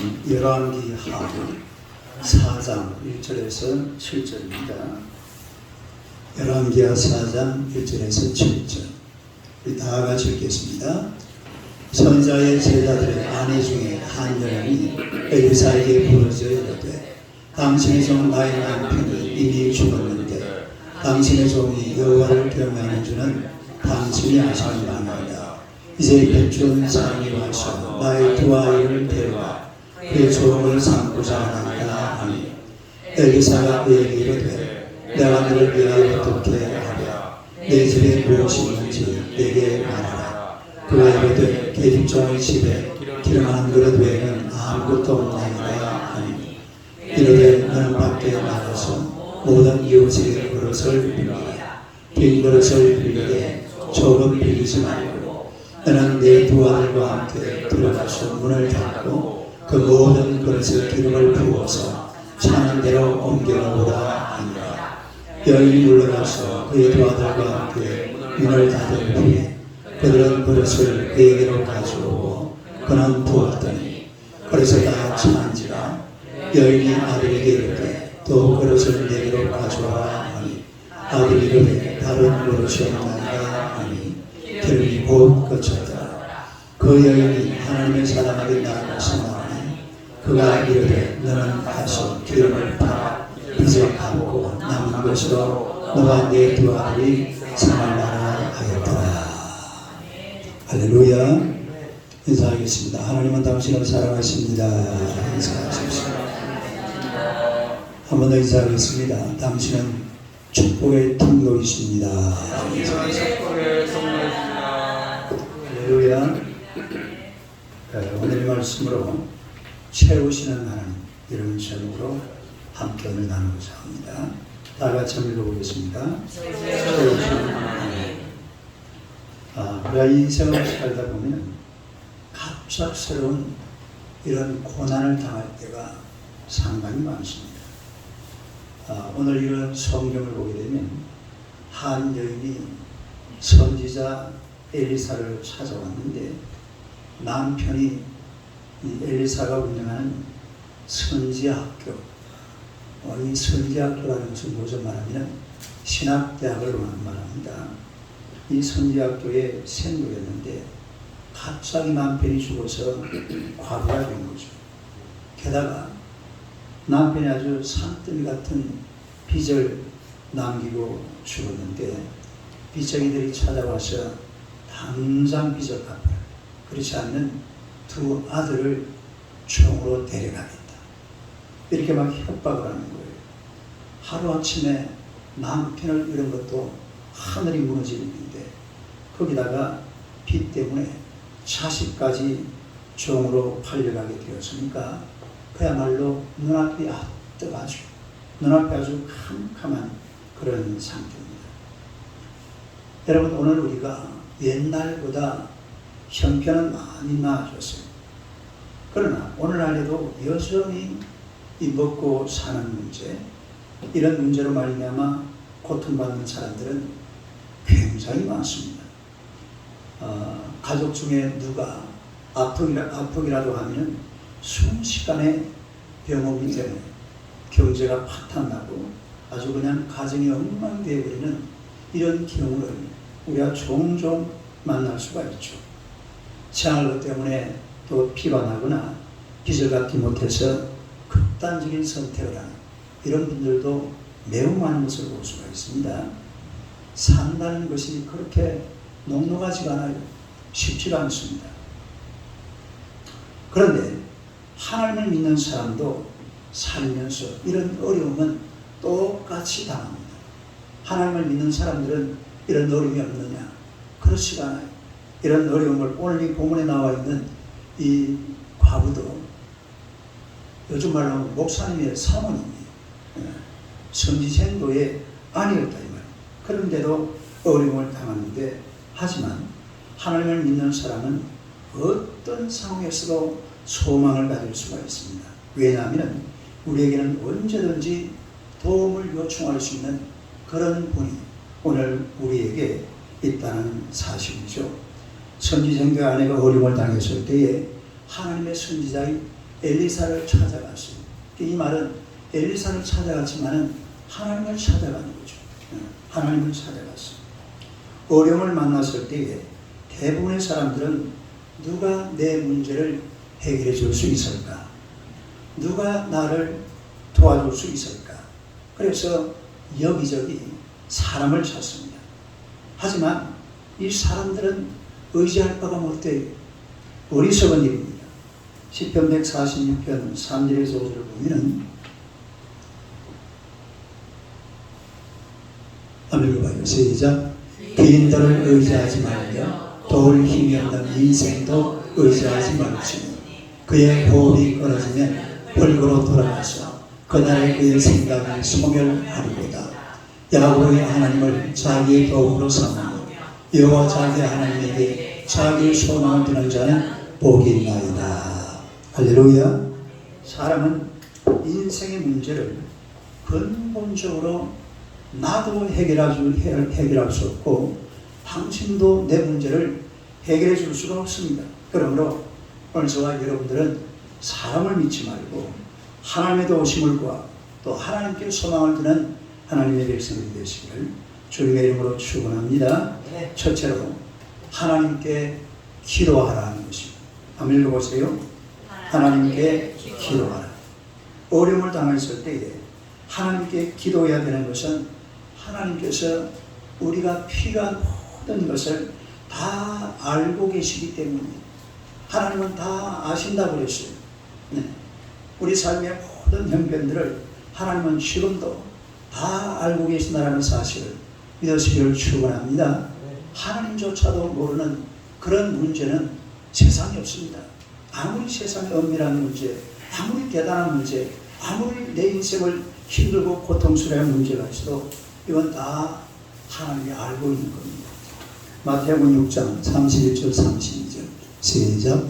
말씀은 열왕기하 4장 1절에서 7절입니다. 열왕기하 4장 1절에서 7절 우리 다 같이 읽겠습니다. 선지자의 제자들의 아내 중에 한 여인이 엘리사에게 부르짖어 이르되 당신의 종 나의 남편이 이미 죽었는데 당신의 종이 여호와를 경외하는 줄은 당신이 아시니라나이다. 이제 백준 사람이 와서 나의 두 아이를 데려와 그의 종을 삼고자 하나이다 하니 엘리사가 그에게 이르되 내가 너를 위하여 어떻게 하랴. 내 집에 무엇이 있는지 내게 말하라. 그가 이르되 계집종의 집에 기름 한 그릇 외에는 아무것도 없나이다 하니 이르되 너는 밖에 나가서 모든 이웃의 그릇을 빌리라. 빈 그릇을 빌리되 조금 빌리지 말고 너는 내 두 아들과 함께 들어가서 문을 닫고 그 모든 그릇에 기름을 부어서 차는 대로 옮겨놓으라 하니라. 여인이 물러가서 그의 두 아들과 함께 문을 닫은 후에 그들은 그릇을 그에게로 가져오고 그는 부었더니 그릇에 다 찬지라. 여인이 아들에게 이르되 또 그릇을 내게로 가져와라 하니 아들이 이르되 다른 그릇이 없나이다 하니 기름이 곧 그쳤더라. 그 여인이 하나님의 사람에게 나아가서 말하니 그가 이르되 너는 가서 기름을 팔아 빚을 갚고 남은 것으로 너와 네 두 아들이 생활하라 하였더라. 할렐루야. 인사하겠습니다. 하나님은 당신을 사랑하십니다. 인사하십시오. 한 번 더 인사하겠습니다. 당신은 축복의 통로이십니다. 할렐루야. 오늘 말씀으로 채우시는 하나님 이런 제목으로 함께 오늘 나누고자 합니다. 다 같이 한번 읽어보겠습니다. 채우시는 하나님. 우리가 인생을 살다 보면 갑작스러운 이런 고난을 당할 때가 상당히 많습니다. 오늘 이런 성경을 보게 되면 한 여인이 선지자 엘리사를 찾아왔는데 남편이 이 엘리사가 운영하는 선지학교, 이 선지학교라는 것은 뭐죠 말하면 신학대학을 말합니다. 이 선지학교의 생도였는데 갑자기 남편이 죽어서 과부가 된 거죠. 게다가 남편이 아주 산더미 같은 빚을 남기고 죽었는데 빚쟁이들이 찾아와서 당장 빚을 갚아라. 그렇지 않는 두 아들을 총으로 데려가겠다. 이렇게 막 협박을 하는 거예요. 하루아침에 남편을 잃은 것도 하늘이 무너지는데 거기다가 빚 때문에 자식까지 종으로 팔려가게 되었으니까 그야말로 눈앞이 뜨가지고 눈앞이 아주 캄캄한 그런 상태입니다. 여러분 오늘 우리가 옛날보다 형편은 많이 나아졌어요. 그러나 오늘날에도 여전히 이 먹고 사는 문제, 이런 문제로 말미암아 고통받는 사람들은 굉장히 많습니다. 가족 중에 누가 아프기라도 하면 순식간에 병원비 때문에 경제가 파탄나고 아주 그냥 가정이 엉망되어 버리는 이런 경우를 우리가 종종 만날 수가 있죠. 생활 것 때문에 또 피가 나거나 빚을 갚지 못해서 극단적인 선택을 하는 이런 분들도 매우 많은 것을 볼 수가 있습니다. 산다는 것이 그렇게 녹록하지가 않아요. 쉽지가 않습니다. 그런데 하나님을 믿는 사람도 살면서 이런 어려움은 똑같이 당합니다. 하나님을 믿는 사람들은 이런 어려움이 없느냐? 그렇지가 않아요. 이런 어려움을 오늘 이 본문에 나와 있는 이 과부도 요즘 말로 하면 목사님의 사모님이에요. 선지생도의 아니었다 이 말이에요. 그런데도 어려움을 당하는데 하지만 하나님을 믿는 사람은 어떤 상황에서도 소망을 가질 수가 있습니다. 왜냐하면 우리에게는 언제든지 도움을 요청할 수 있는 그런 분이 오늘 우리에게 있다는 사실이죠. 선지생도의 아내가 어려움을 당했을 때에 하나님의 선지자인 엘리사를 찾아갔어요. 이 말은 엘리사를 찾아갔지만은 하나님을 찾아가는 거죠. 하나님을 찾아갔어요. 어려움을 만났을 때에 대부분의 사람들은 누가 내 문제를 해결해 줄 수 있을까? 누가 나를 도와줄 수 있을까? 그래서 여기저기 사람을 찾습니다. 하지만 이 사람들은 의지할 바가 못 돼요. 어리석은 일입니다. 시편 146편 3절에서 5절을 보면은 한번 읽어봐요. 시작. 귀인들을 의지하지 말며 도울 힘이 없는 인생도 의지하지 말지니 그의 호흡이 끊어지면 흙으로 돌아가서 그날의 그의 생각을 소멸하리로다. 야곱의 하나님을 자기의 도움으로 삼으며 여호와 자기 하나님에게 자기의 소망을 두는 자는 복이 있나이다. 할렐루야. 사람은 인생의 문제를 근본적으로 나도 해결할 수 없고 당신도 내 문제를 해결해 줄 수가 없습니다. 그러므로 오늘 저와 여러분들은 사람을 믿지 말고 하나님의 도우심을 구하고 또 하나님께 소망을 두는 하나님의 백성이 되시기를 주님의 이름으로 축원합니다. 첫째로 하나님께 기도하라는 것입니다. 한번 읽어보세요. 하나님께 기도하라. 어려움을 당했을 때에 하나님께 기도해야 되는 것은 하나님께서 우리가 필요한 모든 것을 다 알고 계시기 때문입니다. 하나님은 다 아신다고 그랬어요. 우리 삶의 모든 형편들을 하나님은 지금도 다 알고 계신다는 사실을 믿으시기를 축원합니다. 하나님조차도 모르는 그런 문제는 세상에 없습니다. 아무리 세상에 엄밀한 문제, 아무리 대단한 문제, 아무리 내 인생을 힘들고 고통스러운 문제가 있어도 이건 다 하나님이 알고 있는 겁니다. 마태복음 6장 31절 32절 시작.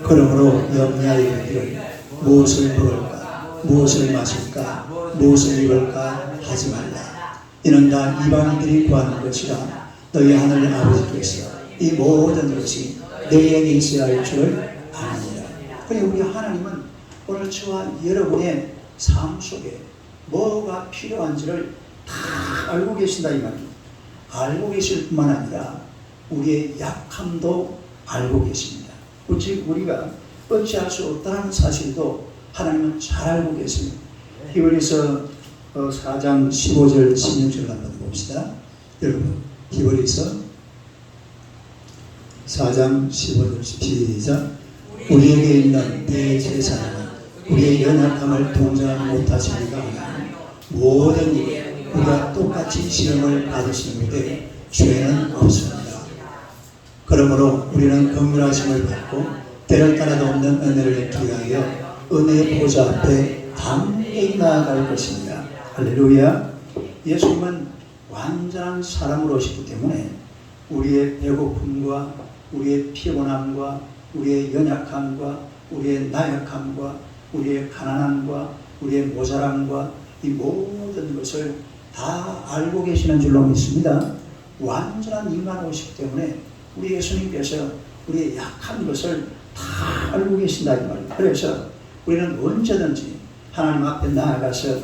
그러므로 염려하기를 무엇을 먹을까 무엇을 마실까 무엇을 입을까 하지 말라. 이는 다 이방인들이 구하는 것이라. 너희 하늘 아버지께서 이 모든 것이 너희에게 있어야 할 줄을 아느니라. 그리고 우리 하나님은 오늘 저와 여러분의 삶 속에 뭐가 필요한지를 다 알고 계신다 이 말입니다. 알고 계실 뿐만 아니라 우리의 약함도 알고 계십니다. 즉 우리가 어찌할 수 없다는 사실도 하나님은 잘 알고 계십니다. 히브리서 4장 15절 16절 한번 봅시다. 여러분 히브리서 4장 15절 시작. 우리에게 있는 대제사장은 우리의 연약함을 동정하지 못하시니까 모든 일에 우리가 똑같이 시험을 받으시는데 죄는 없습니다. 그러므로 우리는 긍휼하심을 받고 때를 따라도 없는 은혜를 얻기 위하여 은혜의 보좌 앞에 담대히 나아갈 것입니다. 할렐루야. 예수님은 완전한 사람으로 오시기 때문에 우리의 배고픔과 우리의 피곤함과 우리의 연약함과 우리의 나약함과 우리의 가난함과 우리의 모자람과 이 모든 것을 다 알고 계시는 줄로 믿습니다. 완전한 인간 오시기 때문에 우리 예수님께서 우리의 약한 것을 다 알고 계신다 이 말이에요. 그래서 우리는 언제든지 하나님 앞에 나아가서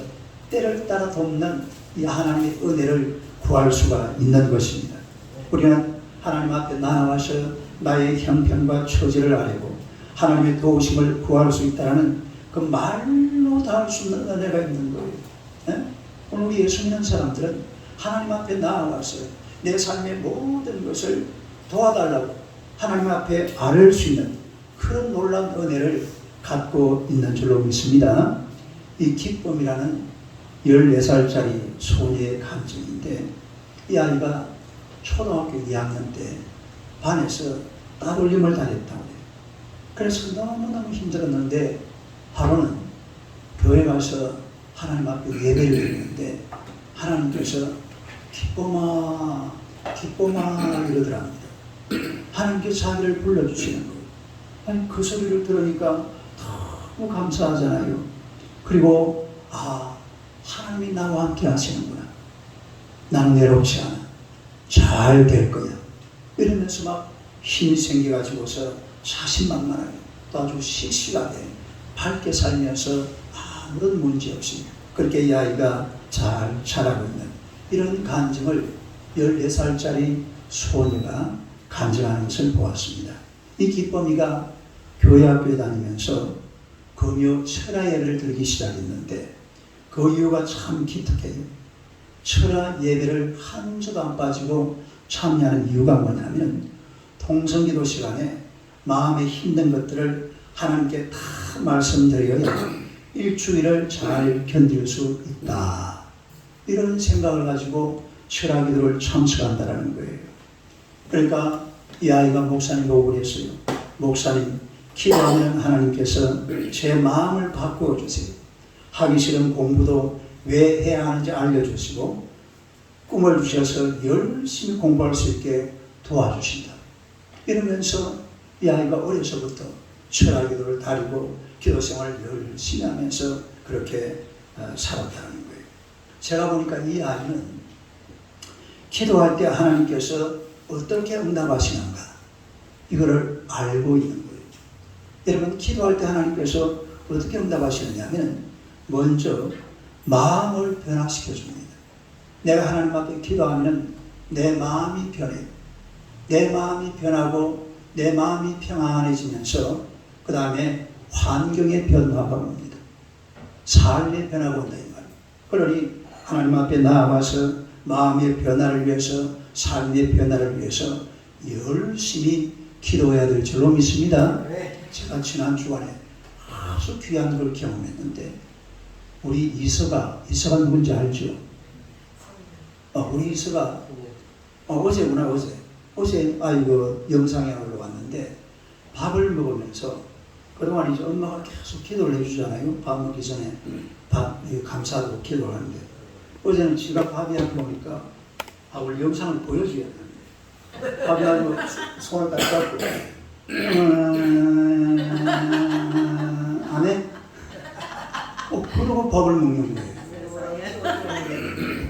때를 따라 돕는 이 하나님의 은혜를 구할 수가 있는 것입니다. 우리는 하나님 앞에 나아와서 나의 형편과 처지를 아뢰고 하나님의 도우심을 구할 수 있다는 그 말로 다 할 수 있는 은혜가 있는 거예요. 네? 오늘 우리 예수 믿는 사람들은 하나님 앞에 나아와서 내 삶의 모든 것을 도와달라고 하나님 앞에 아뢰 수 있는 그런 놀라운 은혜를 갖고 있는 줄로 믿습니다. 이 기쁨이라는 14살짜리 소녀의 감정인데 이 아이가 초등학교 2학년 때 반에서 따돌림을 당했다고 해요. 그래서 너무너무 힘들었는데 하루는 교회 가서 하나님 앞에 예배를 드리는데 하나님께서 기쁨아 기쁨아 이러더랍니다. 하나님께서 자기를 불러주시는 거예요. 아니 그 소리를 들으니까 너무 감사하잖아요. 그리고 하나님이 나와 함께 하시는구나. 나는 외롭지 않아. 잘 될 거야. 이러면서 막 힘이 생겨가지고서 자신만만하게 또 아주 씩씩하게 밝게 살면서 아무런 문제 없이 그렇게 이 아이가 잘 자라고 있는 이런 간증을 14살짜리 소녀가 간증하는 것을 보았습니다. 이 기쁨이가 교회 학교에 다니면서 금요 철야 예배를 드리기 시작했는데 그 이유가 참 기특해요. 철야 예배를 한 주도 안 빠지고 참여하는 이유가 뭐냐면 통성기도 시간에 마음에 힘든 것들을 하나님께 다 말씀드려야 일주일을 잘 견딜 수 있다. 이런 생각을 가지고 철야 기도를 참석한다는 거예요. 그러니까 이 아이가 목사님 보고 그랬어요. 목사님, 기도하면 하나님께서 제 마음을 바꾸어 주세요. 하기 싫은 공부도 왜 해야 하는지 알려주시고 꿈을 주셔서 열심히 공부할 수 있게 도와주신다. 이러면서 이 아이가 어려서부터 철야 기도를 다리고 기도 생활을 열심히 하면서 그렇게 살았다는 거예요. 제가 보니까 이 아이는 기도할 때 하나님께서 어떻게 응답하시는가 이거를 알고 있는 거예요. 여러분, 기도할 때 하나님께서 어떻게 응답하시느냐면 먼저 마음을 변화시켜 줍니다. 내가 하나님 앞에 기도하면 내 마음이 변해요. 내 마음이 변하고 내 마음이 평안해지면서 그 다음에 환경의 변화가 옵니다. 삶의 변화가 온다 이 말이에요. 그러니 하나님 앞에 나아가서 마음의 변화를 위해서 삶의 변화를 위해서 열심히 기도해야 될 줄로 믿습니다. 제가 지난 주간에 아주 귀한 걸 경험했는데 우리 이서가 누군지 알죠? 우리 이서가 어제구나 어제 아이고 영상에 올라왔는데 밥을 먹으면서 그동안 이제 엄마가 계속 기도를 해주잖아요. 밥 먹기 전에 밥 감사하고 기도를 하는데 어제는 지가 밥이 안 먹으니까 밥을 영상을 보여줘야 되는데 밥이 아니고 손을 딱 잡고 안 해? 그러고 밥을 먹는 거예요.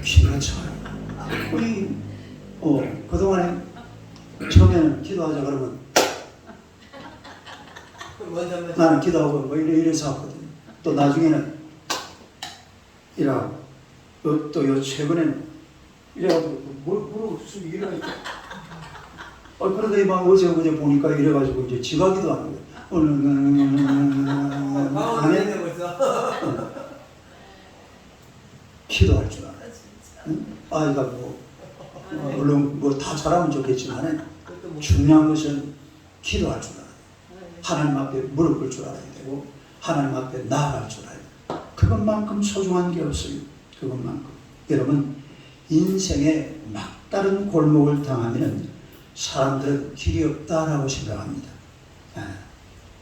기가 차요. 우리 그동안에 처음에는 기도하자 그러면 나는 기도하고 뭐 이래서 하거든요. 또 나중에는 이러고 또 요 최근에는 이래가지고 뭐라고 일어나니까 그러더니 막 어제 보니까 이래가지고 이제 지가 기도하는 거예요. 안 해? 기도할 줄 알아요. 응? 아이가 물론 다 잘하면 좋겠지만 중요한 것은 기도할 줄 알아요. 하나님 앞에 무릎 꿇을 줄 알아야 되고 하나님 앞에 나아갈 줄 알아야 돼요. 그것만큼 소중한 게 없어요. 그것만큼. 여러분, 인생에 막다른 골목을 당하면 사람들은 길이 없다라고 생각합니다.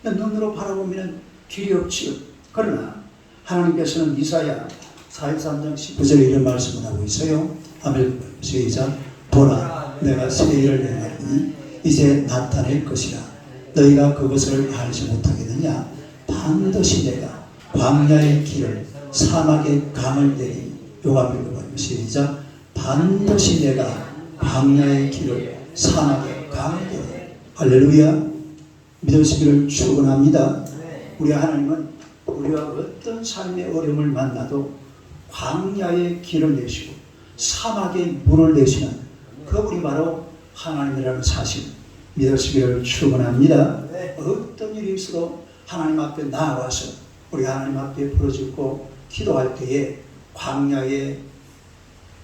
눈으로 바라보면 길이 없지요. 그러나 하나님께서는 이사야 43장 19절에 이런 말씀을 하고 있어요. 아멘. 시작. 보라, 내가 새 일을 행하리니 이제 나타낼 것이라. 너희가 그것을 알지 못하겠느냐? 반드시 내가 광야의 길을 사막의 강을 내리니. 요가 읽어봐요. 시작. 반드시 내가 광야의 길을 사막의 강을 내리니. 할렐루야. 믿으시기를 축원합니다. 우리 하나님은 우리가 어떤 삶의 어려움을 만나도 광야의 길을 내시고 사막의 물을 내시는 그분이 바로 하나님이라는 사실 믿으시기를 축원합니다. 어떤 일이 있어도 하나님 앞에 나아가서 우리 하나님 앞에 부르짖고 기도할 때에 광야에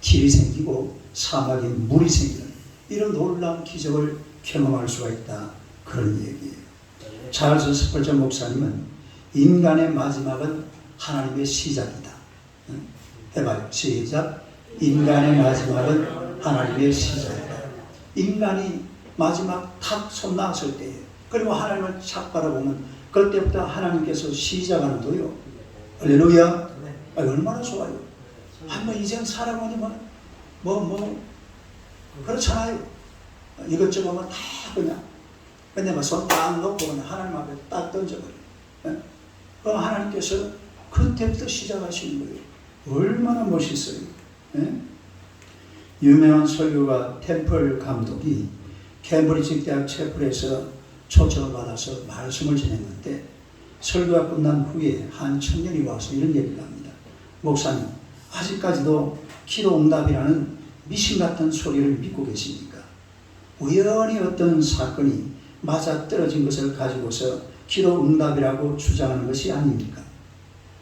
길이 생기고 사막에 물이 생기는 이런 놀라운 기적을 경험할 수가 있다. 그런 얘기예요. 찰스 스펄전 목사님은 인간의 마지막은 하나님의 시작이다. 해봐요. 시작. 인간의 마지막은 하나님의 시작이다. 인간이 마지막 탁 손 놨을 때에 그리고 하나님을 착 바라보면 그때부터 하나님께서 시작하는 거요. 할렐루야. 얼마나 좋아요. 한번 인생 살아보니만 그렇잖아요. 이것저것 하면 다 그냥 손 딱 놓고 그냥 하나님 앞에 딱 던져버려요. 그럼 하나님께서 그때부터 시작하시는 거예요. 얼마나 멋있어요. 유명한 설교가 템플 감독이 캠브리지 대학 채플에서 초청을 받아서 말씀을 전했는데 설교가 끝난 후에 한 청년이 와서 이런 얘기를 합니다. 목사님, 아직까지도 기도 응답이라는 미신 같은 소리를 믿고 계십니까? 우연히 어떤 사건이 맞아 떨어진 것을 가지고서 기도 응답이라고 주장하는 것이 아닙니까?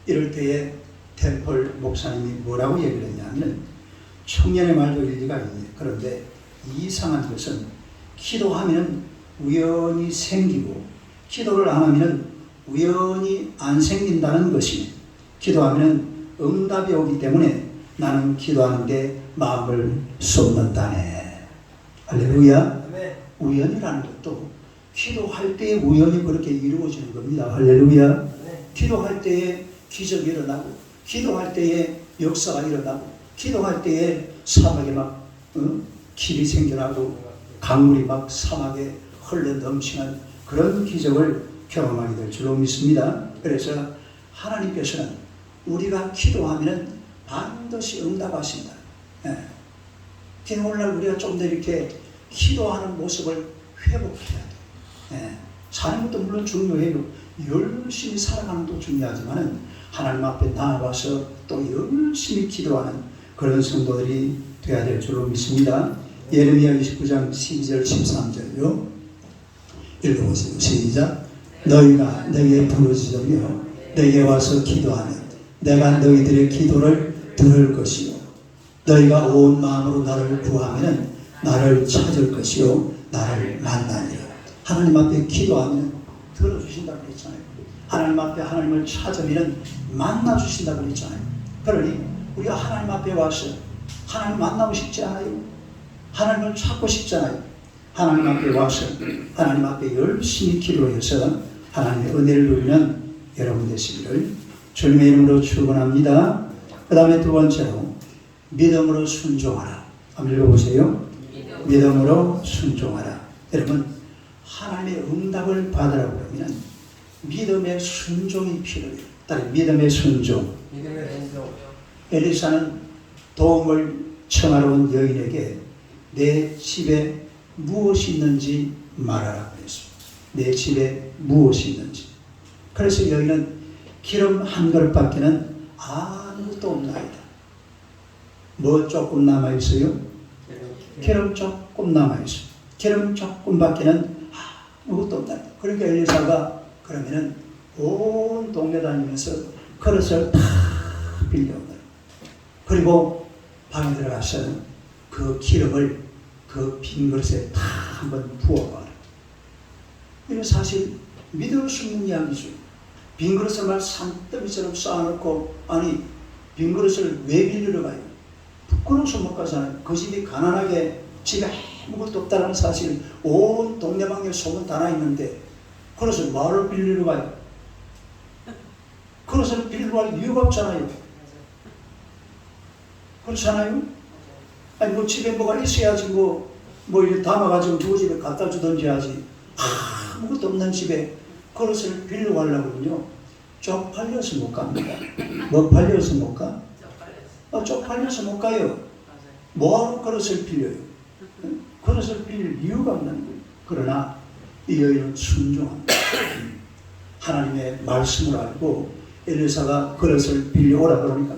이럴 때에 템플 목사님이 뭐라고 얘기를 했냐면, 청년의 말도 일리가 있네. 그런데 이상한 것은 기도하면 우연히 생기고 기도를 안 하면 우연히 안 생긴다는 것이네. 기도하면 응답이 오기 때문에 나는 기도하는데 마음을 쏟는다네. 할렐루야. 네. 우연이라는 것도 기도할 때에 우연히 그렇게 이루어지는 겁니다. 할렐루야. 네. 기도할 때에 기적이 일어나고, 기도할 때에 역사가 일어나고, 기도할 때에 사막에 막 길이 생겨나고 강물이 막 사막에 흘러 넘치는 그런 기적을 경험하게 될 줄로 믿습니다. 그래서 하나님께서는 우리가 기도하면 반드시 응답하신다. 오늘날 우리가 좀 더 이렇게 기도하는 모습을 회복해야 돼. 사는 것도 물론 중요해요. 열심히 살아가는 것도 중요하지만 하나님 앞에 나아가서 또 열심히 기도하는 그런 성도들이 되어야 될 줄로 믿습니다. 예레미야 29장 12절 13절요. 읽어보세요. 시작. 너희가 내게 부르짖으며 내게 와서 기도하면 내가 너희들의 기도를 들을 것이요 너희가 온 마음으로 나를 구하면 나를 찾을 것이요 나를 만나리라. 하나님 앞에 기도하면 들어주신다고 그랬잖아요. 하나님 앞에 하나님을 찾으면 만나주신다고 그랬잖아요. 그러니 우리가 하나님 앞에 와서 하나님 만나고 싶지 않아요? 하나님을 찾고 싶잖아요. 하나님 앞에 와서 하나님 앞에 열심히 기도해서 하나님의 은혜를 누리는 여러분 되시기를 주님의 이름으로 축원합니다. 그 다음에 두 번째로 믿음으로 순종하라. 한번 읽어보세요. 믿음으로 순종하라. 여러분, 하나님의 응답을 받으라고 그러면 믿음의 순종이 필요해요. 따로 믿음의 순종. 엘리사는 도움을 청하러 온 여인에게 내 집에 무엇이 있는지 말하라 그랬습니다. 내 집에 무엇이 있는지. 그래서 여인은 기름 한 그릇밖에는 아무것도 없나이다. 뭐 조금 남아있어요? 기름 조금 남아있어요. 기름 조금밖에는 아무것도 없다. 그러니까 엘리사가 그러면은 온 동네 다니면서 그릇을 다 빌려온다. 그리고 방에 들어가서 그 기름을 그 빈 그릇에 다 한번 부어봐라. 이건 사실 믿을 수 있는 이야기죠. 빈 그릇을 막 산더미처럼 쌓아놓고, 아니 빈 그릇을 왜 빌리러 가요? 부끄러워서 못 가잖아요. 그 집이 가난하게 집에 아무것도 없다는 사실 온 동네방네 소문 다 나 있는데 그릇을 뭐를 빌리러 가요? 그릇을 빌리러 갈 이유가 없잖아요. 그렇잖아요? 아니 뭐 집에 뭐가 있어야지 뭐 이렇게 담아가지고 누구 집에 갖다 주든지 하지. 아무것도 없는 집에 그릇을 빌려 가려면요 쪽팔려서 못 갑니다. 뭐 팔려서 못 가? 쪽팔려서 못 가요. 뭐하러 그릇을 빌려요? 그릇을 빌릴 이유가 없는 거예요. 그러나 이 여인은 순종합니다. 하나님의 말씀을 알고 엘리사가 그릇을 빌려오라 그러니까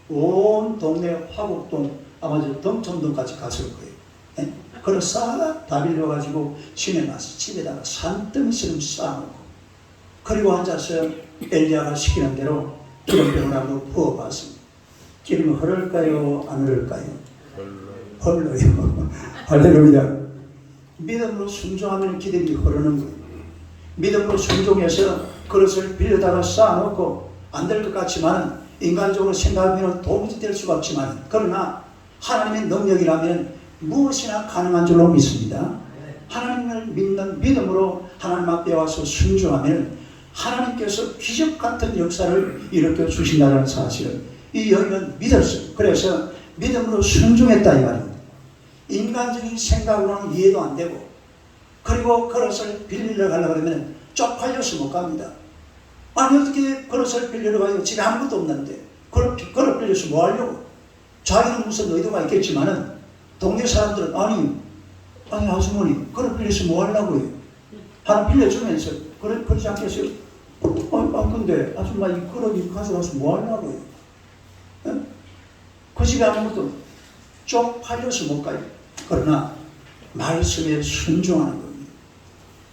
온 동네 화곡동 아마 저 덩촌동까지 갔을 거예요. 그릇 싹 다 빌려가지고 시내 나서 집에다가 산더미처럼 쌓아놓고 그리고 앉아서 엘리야가 시키는 대로 기름병을 한번 부어봤습니다. 기름이 흐를까요? 안 흐를까요? 흘러요. 할렐루야. 믿음으로 순종하면 기름이 흐르는 거예요. 믿음으로 순종해서 그릇을 빌려다가 쌓아놓고 안 될 것 같지만 인간적으로 생각하면 도무지 될 수가 없지만 그러나 하나님의 능력이라면 무엇이나 가능한 줄로 믿습니다. 하나님을 믿는 믿음으로 하나님 앞에 와서 순종하면 하나님께서 기적 같은 역사를 일으켜 주신다는 사실을 이 여인은 믿었어요. 그래서 믿음으로 순종했다 이 말입니다. 인간적인 생각으로는 이해도 안 되고 그리고 그릇을 빌리러 가려고 하면 쪽팔려서 못 갑니다. 아니 어떻게 그릇을 빌리러 가요? 집에 아무것도 없는데 그릇 빌려서 뭐 하려고? 자기는 무슨 의도가 있겠지만은 동네 사람들은 아니 아주머니 그릇 빌려서 뭐 하려고요? 하나 빌려주면서 그러지 않겠어요? 근데 아줌마 이 그릇 가져가서 뭐 하려고요? 그 집에 아무것도 쪽팔려서 못 가요. 그러나 말씀에 순종하는 겁니다.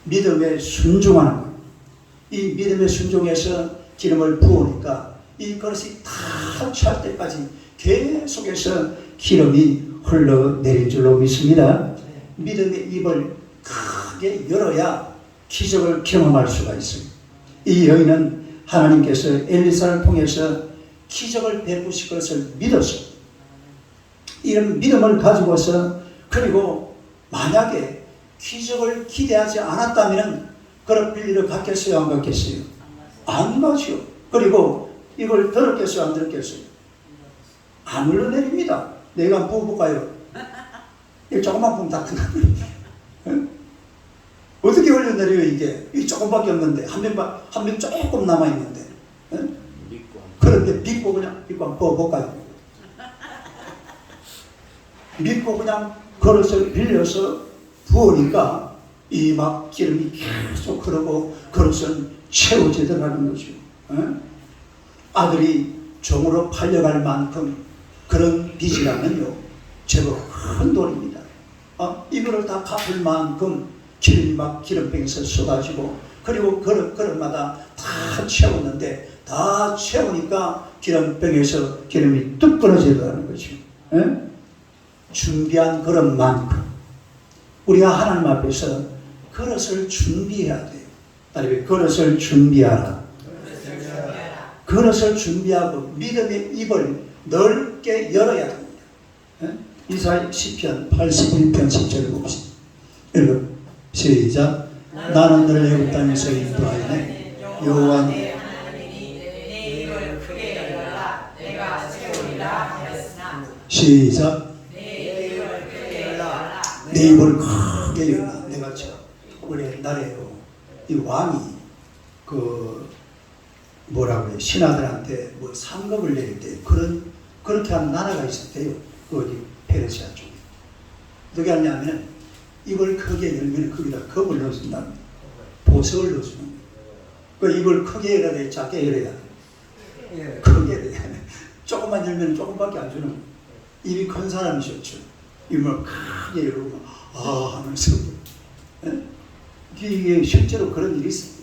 믿음에 순종하는 겁니다. 이 믿음에 순종해서 기름을 부으니까 이 그릇이 다 찰 때까지 계속해서 기름이 흘러내릴 줄로 믿습니다. 믿음의 입을 크게 열어야 기적을 경험할 수가 있습니다. 이 여인은 하나님께서 엘리사를 통해서 기적을 베푸실 것을 믿었어요. 이런 믿음을 가지고서, 그리고 만약에 기적을 기대하지 않았다면 그런 빌리를 갖겠어요, 안 갖겠어요? 안 가죠. 그리고 이걸 들었겠어요, 안 들었겠어요? 안 흘러내립니다. 내가 부어볼까요? 이 조금만 부으면 다 끝납니다. 어떻게 흘러내려요, 이게? 이 조금밖에 없는데, 한 명 조금 남아있는데. 그런데 믿고 그냥, 한번 부어볼까요? 믿고 그냥 그릇을 빌려서 부으니까 이 막 기름이 계속 흐르고 그릇은 채워지더라는 거죠. 아들이 종으로 팔려갈 만큼 그런 빚이라면요, 제법 큰 돈입니다. 이거를 다 갚을 만큼 기름이 막 기름병에서 쏟아지고, 그리고 그릇마다 다 채웠는데, 다 채우니까 기름병에서 기름이 뚝 끊어지더라는 거죠. 준비한 그릇만큼 우리가 하나님 앞에서 그릇을 준비해야 돼요. 따라서 그릇을 준비하라. 그릇을 준비하고 믿음의 입을 넓게 열어야 됩니다. 이사야 시편 81편 10절을 봅시다. 읽어 시작. 나는 너를 애굽 땅에서 인도하였네. 여호와 내 입을 크게 열라. 내가 채우리라 하였으나. 시작. 내 입을 크게 열라. 내가 원래 옛날에요, 이 왕이 뭐라고 해요, 신하들한테 뭐 상급을 내릴 때 그렇게 하는 나라가 있었대요. 어디 페르시아 쪽에. 어떻게 하냐면 입을 크게 열면 거기다 겁을 넣어준다. 보석을 넣어주는 거예요. 그 입을 크게 열어야 돼, 작게 열어야 돼. 크게 열어야 돼. 조금만 열면 조금밖에 안 주는 거예요. 입이 큰 사람이 좋죠. 입을 크게 열고 하면서 이게 실제로 그런 일이 있습니다.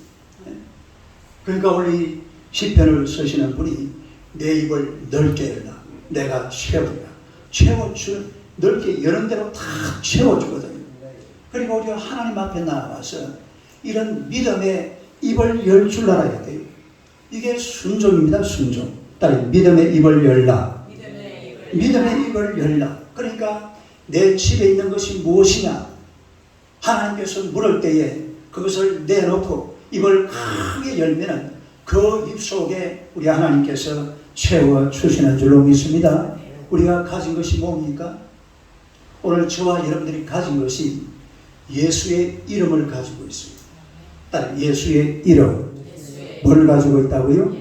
그러니까 우리 시편을 쓰시는 분이 내 입을 넓게 열라. 내가 채우리라. 채워주는, 넓게 여는 대로 다 채워주거든요. 그리고 우리가 하나님 앞에 나와서 이런 믿음의 입을 열 줄 알아야 돼요. 이게 순종입니다. 순종. 딸, 믿음의 입을 열라. 믿음의 입을 열라. 그러니까 내 집에 있는 것이 무엇이냐, 하나님께서 물을 때에 그것을 내놓고 입을 크게 열면 그 입 속에 우리 하나님께서 채워주시는 줄로 믿습니다. 우리가 가진 것이 뭡니까? 오늘 저와 여러분들이 가진 것이 예수의 이름을 가지고 있습니다. 딸, 예수의 이름. 뭘 가지고 있다고요?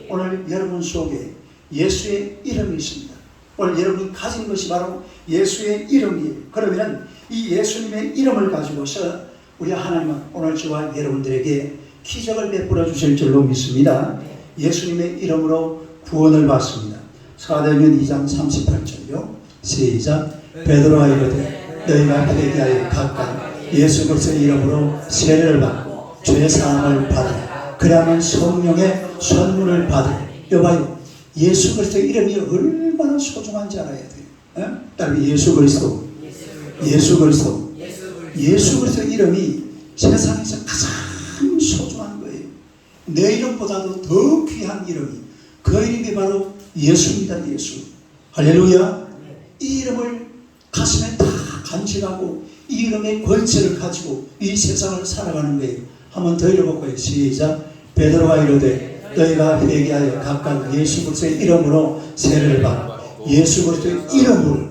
오늘 여러분 속에 예수의 이름이 있습니다. 오늘 여러분이 가진 것이 바로 예수의 이름이에요. 그러면 이 예수님의 이름을 가지고서 우리 하나님은 오늘 저와 여러분들에게 기적을 베풀어 주실 줄로 믿습니다. 예수님의 이름으로 구원을 받습니다. 사도행전 2장 38절요. 시작. 베드로가 이르되 너희가 회개하여 각각 예수 그리스도의 이름으로 세례를 받고 죄 사함을 받으라. 그래야만 성령의 선물을 받으라. 여봐요, 예수 그리스도의 이름이 얼마나 소중한지 알아야 돼요. 따로 예수 그리스도, 예수 그리스도, 예수 그리스도의 이름이 세상에서 가장 소중한 거예요. 내 이름보다도 더 귀한 이름이, 그 이름이 바로 예수입니다. 예수. 할렐루야. 이 이름을 가슴에 다 간직하고 이 이름의 권세를 가지고 이 세상을 살아가는 거예요. 한번 더 읽어볼까요? 시작. 베드로가 이르되 너희가 회개하여 각각 예수 그리스도의 이름으로 세례를 받아. 예수 그리스도의 이름으로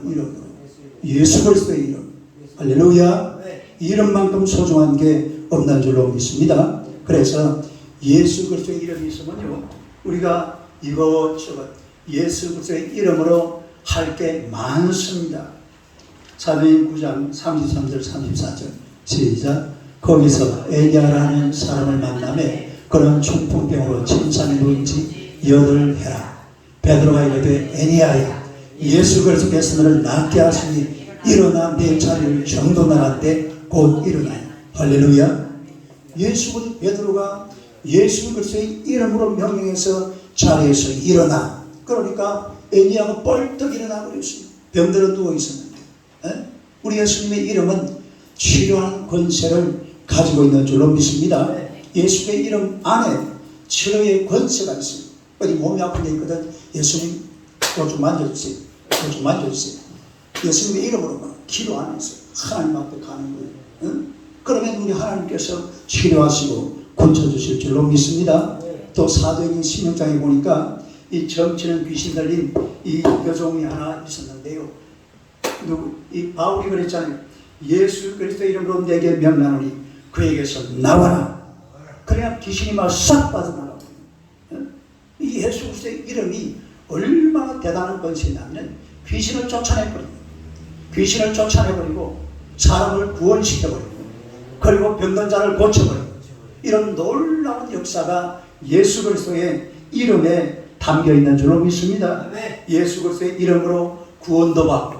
예수 그리스도의 이름. 할렐루야. 이름만큼 소중한 게 없는 줄로 믿습니다. 그래서 예수 그리스도의 이름이 있으면요, 우리가 이것저것 예수 그리스도의 이름으로 할 게 많습니다. 사도행전 9장 33절 34절 시작. 거기서 에냐라는 사람을 만나매 그런 중풍병으로 침상에 누운 지 8해라. 베드로가 이르되 애니아야 예수 그리스도께서 너를 낫게 하시니 일어나 내 자리를 정돈하라 때 곧 일어나니. 할렐루야. 베드로가 예수 그리스도의 이름으로 명령해서 자리에서 일어나. 그러니까 애니아가 뻘떡 일어나 버렸습니다. 병들어 누워 있었는데. 우리 예수님의 이름은 치료하는 권세를 가지고 있는 줄로 믿습니다. 예수의 이름 안에 치료의 권세가 있어요. 어디 몸이 아픈 데 있거든. 예수님 이거 좀 만져주세요. 이거 좀 만져주세요. 예수님의 이름으로만 기도 안 해서 하나님 앞에 가는 거예요. 그러면 우리 하나님께서 치료하시고 고쳐주실 줄로 믿습니다. 또 사도행전 16장에 보니까 이 점치는 귀신 들린 이 여종이 하나 있었는데요. 이 바울이 그랬잖아요. 예수 그리스도의 이름으로 내게 명령하노니 그에게서 나와라. 그래야 귀신이 막 싹 빠져나가고. 이 예수 그리스도의 이름이 얼마나 대단한 권세냐면 귀신을 쫓아내버리고, 귀신을 쫓아내버리고 사람을 구원시켜버리고, 그리고 병든 자를 고쳐버리고, 이런 놀라운 역사가 예수 그리스도의 이름에 담겨있는 줄로 믿습니다. 예수 그리스도의 이름으로 구원도 받고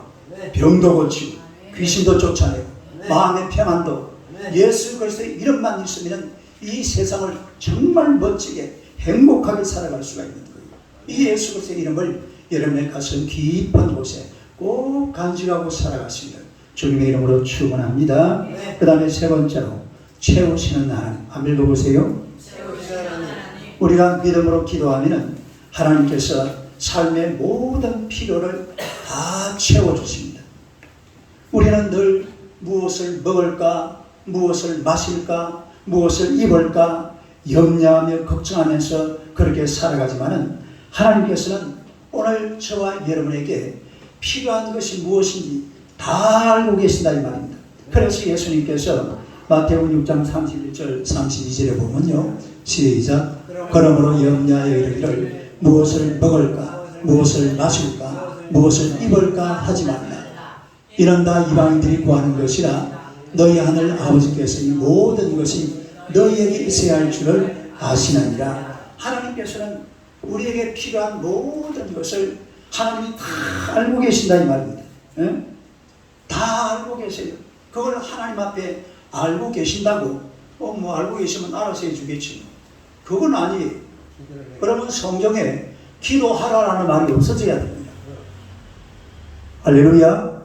병도 고치고 귀신도 쫓아내고 마음의 평안도, 예수 그리스도의 이름만 있으면 이 세상을 정말 멋지게 행복하게 살아갈 수가 있는 거예요. 이 예수 그리스도의 이름을 여러분의 가슴 깊은 곳에 꼭 간직하고 살아가시기를 주님의 이름으로 축원합니다. 그 다음에 세 번째로 채우시는 하나님. 한번 읽어보세요. 우리가 믿음으로 기도하면 하나님께서 삶의 모든 필요를 다 채워주십니다. 우리는 늘 무엇을 먹을까, 무엇을 마실까, 무엇을 입을까 염려하며 걱정하면서 그렇게 살아가지만은 하나님께서는 오늘 저와 여러분에게 필요한 것이 무엇인지 다 알고 계신다 이 말입니다. 그래서 예수님께서 마태복음 6장 31절 32절에 보면요, 시작. 그러므로 염려하여 이르기를 무엇을 먹을까, 무엇을 마실까, 무엇을 입을까 하지 말라. 이는 다 이방인들이 구하는 것이라 너희 하늘 아버지께서 이 모든 것이 너희에게 있어야 할 줄을 아시느니라. 하나님께서는 우리에게 필요한 모든 것을 하나님이 다 알고 계신다 이 말입니다. 다 알고 계세요. 그걸 하나님 앞에 알고 계신다고 뭐 알고 계시면 알아서 해주겠지. 그건 아니에요. 그러면 성경에 기도하라라는 말이 없어져야 됩니다. 할렐루야.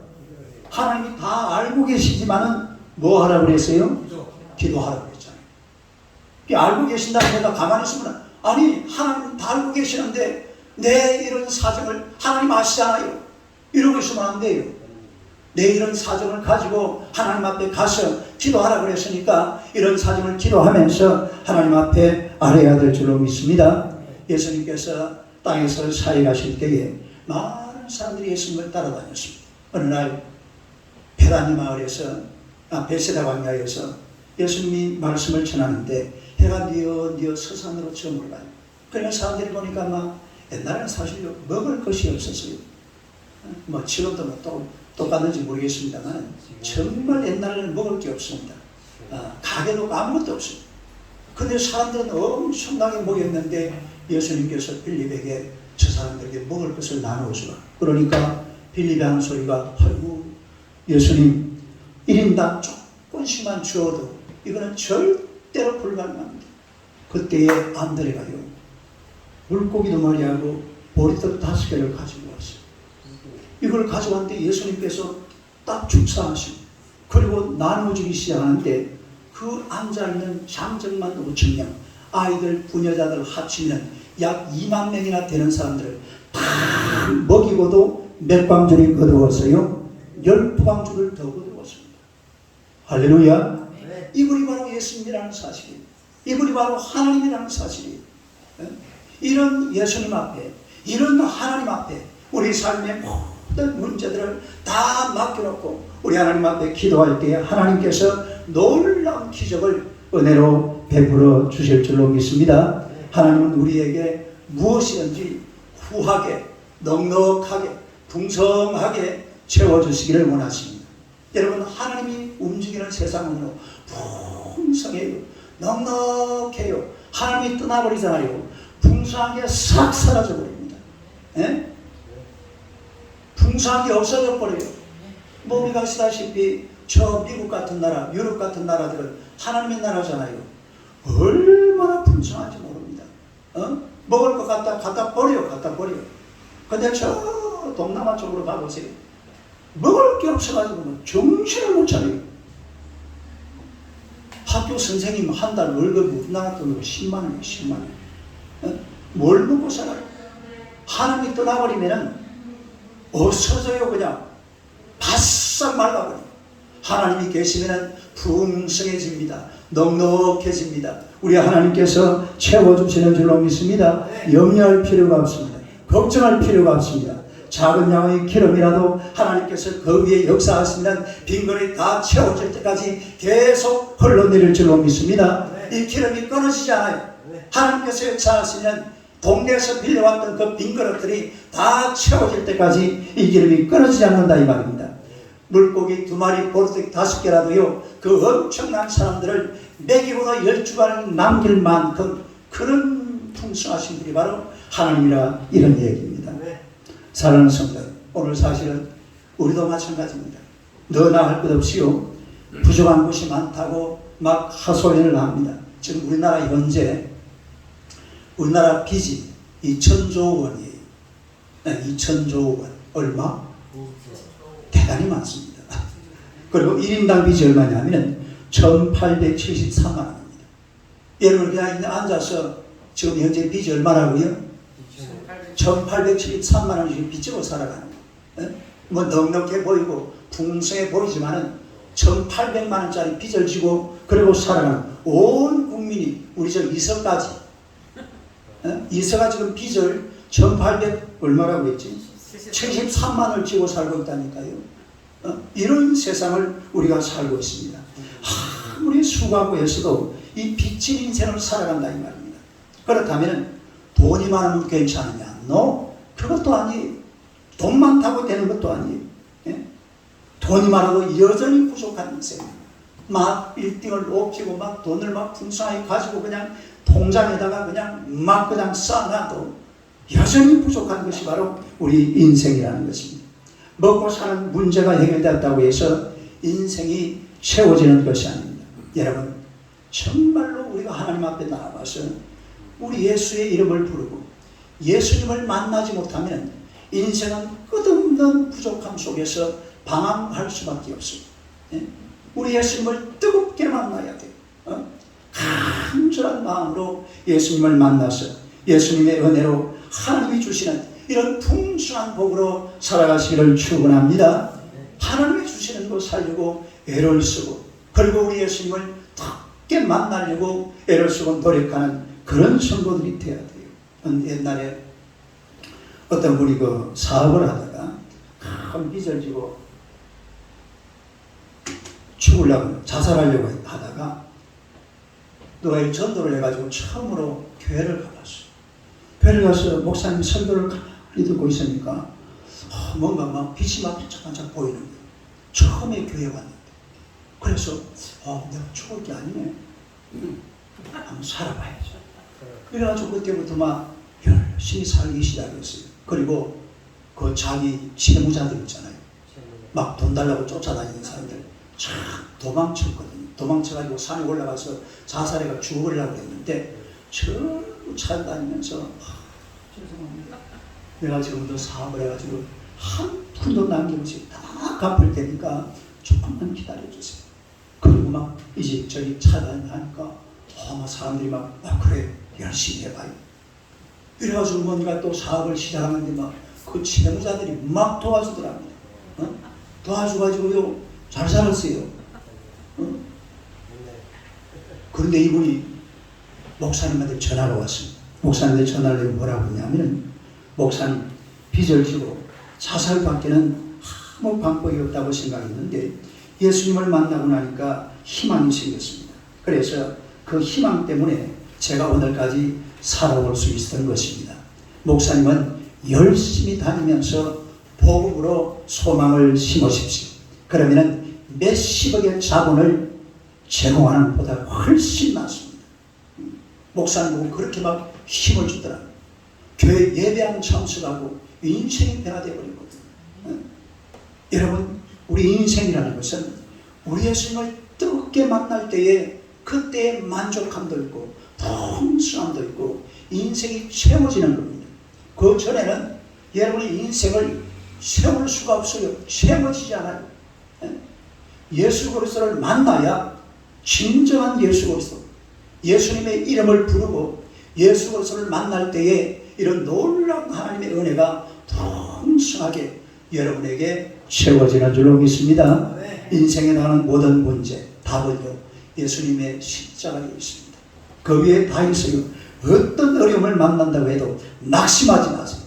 하나님이 다 알고 계시지만은 뭐 하라고 그랬어요? 기도하라고 그랬잖아요. 알고 계신다고 내가 가만히 있으면, 아니 하나님 다 알고 계시는데 내 이런 사정을 하나님 아시잖아요. 이러고 있으면 안 돼요. 내 이런 사정을 가지고 하나님 앞에 가서 기도하라고 그랬으니까 이런 사정을 기도하면서 하나님 앞에 알아야 될 줄로 믿습니다. 예수님께서 땅에서 사역하실 때에 많은 사람들이 예수님을 따라다녔습니다. 어느 날 베다니 마을에서 베세다 광야에서 예수님이 말씀을 전하는데 해가 뉘어 서산으로 저물어 가요. 그러니까 사람들이 보니까 막 옛날에는 사실 먹을 것이 없었어요. 뭐 지금도 뭐 똑같은지 모르겠습니다만 정말 옛날에는 먹을 게 없습니다. 가게도 아무것도 없습니다. 근데 사람들은 엄청나게 먹였는데 예수님께서 빌립에게 저 사람들에게 먹을 것을 나누어주라. 그러니까 빌립이 하는 소리가, 아이고 예수님 1인당 조금씩만 주어도 이거는 절대로 불가능합니다. 그때에 안드레가요, 물고기도 말이하고 보리떡 5개를 가지고 왔어요. 이걸 가져왔는데 예수님께서 딱 축사하시고 그리고 나눠주기 시작하는데 그 앉아있는 장정만 5,000명, 아이들, 부녀자들 합치면 약 2만 명이나 되는 사람들을 다 먹이고도 몇 광줄이 거두었어요? 12광줄을 더 거두었습니다. 할렐루야. 이분이 바로 예수님이라는 사실이에요. 이분이 바로 하나님이라는 사실이에요. 이런 예수님 앞에, 이런 하나님 앞에 우리 삶의 모든 문제들을 다 맡겨놓고 우리 하나님 앞에 기도할 때에 하나님께서 놀라운 기적을 은혜로 베풀어 주실 줄로 믿습니다. 하나님은 우리에게 무엇이든지 후하게, 넉넉하게, 풍성하게 채워주시기를 원하십니다. 여러분, 하나님이 움직이는 세상은요, 풍성해요, 넉넉해요. 하나님이 떠나버리잖아요. 풍성한 게 싹 사라져 버립니다. 예? 풍성한 게 없어져 버려요. 뭐 우리가 아시다시피 저 미국 같은 나라, 유럽 같은 나라들은 하나님의 나라잖아요. 얼마나 풍성한지 모릅니다. 먹을 것 갖다 버려. 근데 저 동남아 쪽으로 가보세요. 먹을 게 없어가지고 정신을 못 차려요. 학교 선생님 한 달 월급이 우리나라 돈으로 10만 원이에요. 10만 원. 뭘 먹고 살아요? 하나님이 떠나버리면은 없어져요. 그냥 바싹 말라버려요. 하나님이 계시면은 풍성해집니다. 넉넉해집니다. 우리 하나님께서 채워주시는 줄로 믿습니다. 염려할 필요가 없습니다. 걱정할 필요가 없습니다. 작은 양의 기름이라도 하나님께서 그 위에 역사하시면 빈곤이 다 채워질 때까지 계속 흘러내릴 줄로 믿습니다. 이 기름이 끊어지지 않아요. 하나님께서 역사하시면 동네에서 빌려왔던 그 빈 그릇들이 다 채워질 때까지 이 기름이 끊어지지 않는다 이 말입니다. 물고기 2마리, 보르떡 5개라도요 그 엄청난 사람들을 먹이고도 12주간 남길 만큼 그런 풍성하신 분이 바로 하나님이라 이런 얘기입니다. 사랑하는 성도, 오늘 사실은 우리도 마찬가지입니다. 너나 할 것 없이요 부족한 것이 많다고 막 하소연을 합니다. 지금 우리나라 현재 우리나라 빚이 2,000조 원이에요. 2,000조 원. 얼마? 대단히 많습니다. 그리고 1인당 빚이 얼마냐면 1,873만 원입니다. 여러분 그냥 앉아서 지금 현재 빚이 얼마라고요? 1,873만 원씩 빚지고 살아가는 거예요. 뭐 넉넉해 보이고 풍성해 보이지만은 1,800만 원짜리 빚을 지고 그리고 살아가는 온 국민이 우리 저 이서까지 이서가 지금 빚을 1,800 얼마라고 했지? 73만 원을 지고 살고 있다니까요. 이런 세상을 우리가 살고 있습니다. 아무리 수고하고 했어도 이 빚진 인생을 살아간다 이 말입니다. 그렇다면 돈이 많으면 괜찮으냐? No, 그것도 아니에요. 돈 많다고 되는 것도 아니에요. 예? 돈이 많아도 여전히 부족한 인생. 막 1등을 높이고 막 돈을 막 풍성하게 가지고 그냥 통장에다가 그냥 쌓아놔도 여전히 부족한 것이 바로 우리 인생이라는 것입니다. 먹고 사는 문제가 해결됐다고 해서 인생이 채워지는 것이 아닙니다. 여러분 정말로 우리가 하나님 앞에 나아가서 우리 예수의 이름을 부르고 예수님을 만나지 못하면 인생은 끝없는 부족함 속에서 방황할 수밖에 없습니다. 우리 예수님을 뜨겁게 만나야 돼요. 간절한 마음으로 예수님을 만나서 예수님의 은혜로 하나님이 주시는 이런 풍성한 복으로 살아가시기를 축원합니다. 하나님이 주시는 거 살려고 애를 쓰고 그리고 우리 예수님을 쉽게 만나려고 애를 쓰고 노력하는 그런 성도들이 되어야 돼요. 옛날에 어떤 분이 그 사업을 하다가 큰 빚을 지고 죽으려고 자살하려고 하다가 누가 전도를 해가지고 처음으로 교회를 가봤어요. 교회를 가서 목사님 설교를 가만히 듣고 있으니까 뭔가 막 빛이 막 반짝반짝 보이는 거예요. 처음에 교회 왔는데 그래서 내가 죽을 게 아니네. 한번 살아봐야죠. 그래가지고 그때부터 막 열심히 살기 시작했어요. 그리고 그 자기 채무자들 있잖아요. 막 돈 달라고 쫓아다니는 사람들 참 도망쳤거든요. 도망쳐가지고 산에 올라가서 자살해가 죽으려고 했는데 전부 찾아다니면서 죄송합니다. 내가 지금도 사업을 해가지고 한 푼도 남김없이 다 갚을 테니까 조금만 기다려주세요. 그리고 막 이제 저기 찾아다니니까 막 사람들이 막 그래 열심히 해봐요. 이래가지고 뭔가 또 사업을 시작하는데 막 그 채무자들이 막 도와주더랍니다. 도와줘가지고요 잘 살았어요. 그런데 이분이 목사님한테 전화가 왔습니다. 목사님한테 전화를 해서 뭐라고 했냐면 목사님 빚을 지고 자살밖에는 아무 방법이 없다고 생각했는데 예수님을 만나고 나니까 희망이 생겼습니다. 그래서 그 희망 때문에 제가 오늘까지 살아올 수 있었던 것입니다. 목사님은 열심히 다니면서 복음으로 소망을 심으십시오. 그러면 몇십억의 자본을 제공하는 것보다 훨씬 낫습니다. 목사님 보고 그렇게 막 힘을 주더라. 교회 예배하는 참석하고 인생이 변화되어 버리거든. 여러분, 우리 인생이라는 것은 우리 예수님을 뜨겁게 만날 때에 그때의 만족함도 있고 풍성함도 있고 인생이 채워지는 겁니다. 그 전에는 여러분의 인생을 세울 수가 없어요. 채워지지 않아요. 예수 그리스도를 만나야 진정한 예수 그리스도, 예수님의 이름을 부르고 예수 그리스도를 만날 때에 이런 놀라운 하나님의 은혜가 풍성하게 여러분에게 채워지는 줄로 믿습니다. 인생에 나오는 모든 문제 답은요 예수님의 십자가에 있습니다. 그 위에 다 있어요. 어떤 어려움을 만난다고 해도 낙심하지 마세요.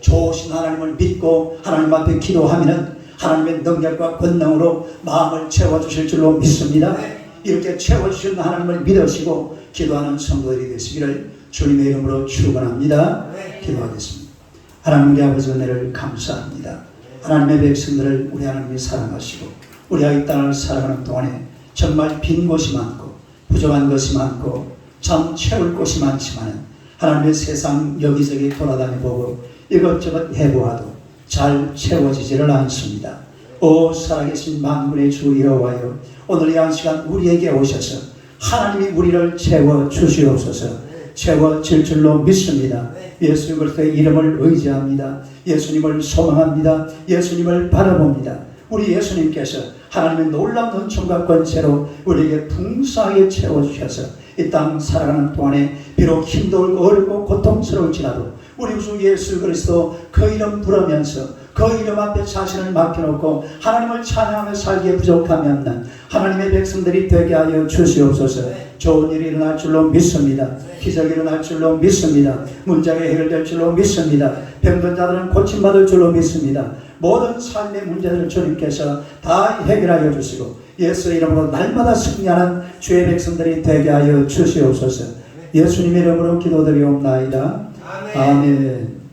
좋으신 하나님을 믿고 하나님 앞에 기도하면 하나님의 능력과 권능으로 마음을 채워주실 줄로 믿습니다. 이렇게 채워주신 하나님을 믿으시고 기도하는 성도들이 되시기를 주님의 이름으로 축원합니다. 기도하겠습니다. 하나님 우리 아버지 은혜를 감사합니다. 하나님의 백성들을 우리 하나님이 사랑하시고 우리가 이 땅을 살아가는 동안에 정말 빈 곳이 많고 부족한 것이 많고 참 채울 곳이 많지만 하나님의 세상 여기저기 돌아다니보고 이것저것 해보아도 잘 채워지지를 않습니다. 오 살아계신 만군의 주 여호와여, 오늘 이 한 시간 우리에게 오셔서 하나님이 우리를 채워주시옵소서. 채워질 줄로 믿습니다. 예수 그리스도의 이름을 의지합니다. 예수님을 소망합니다. 예수님을 바라봅니다. 우리 예수님께서 하나님의 놀라운 은총과 권세로 우리에게 풍성하게 채워주셔서 이 땅 살아가는 동안에 비록 힘들고 어렵고 고통스러울지라도 우리 주 예수 그리스도 그 이름 부르면서 그 이름 앞에 자신을 맡겨놓고 하나님을 찬양하며 살기에 부족함이 없는 하나님의 백성들이 되게 하여 주시옵소서. 좋은 일이 일어날 줄로 믿습니다. 기적이 일어날 줄로 믿습니다. 문제가 해결될 줄로 믿습니다. 병든 자들은 고침받을 줄로 믿습니다. 모든 삶의 문제들을 주님께서 다 해결하여 주시고 예수의 이름으로 날마다 승리하는 주의 백성들이 되게 하여 주시옵소서. 예수님의 이름으로 기도드리옵나이다. 아멘.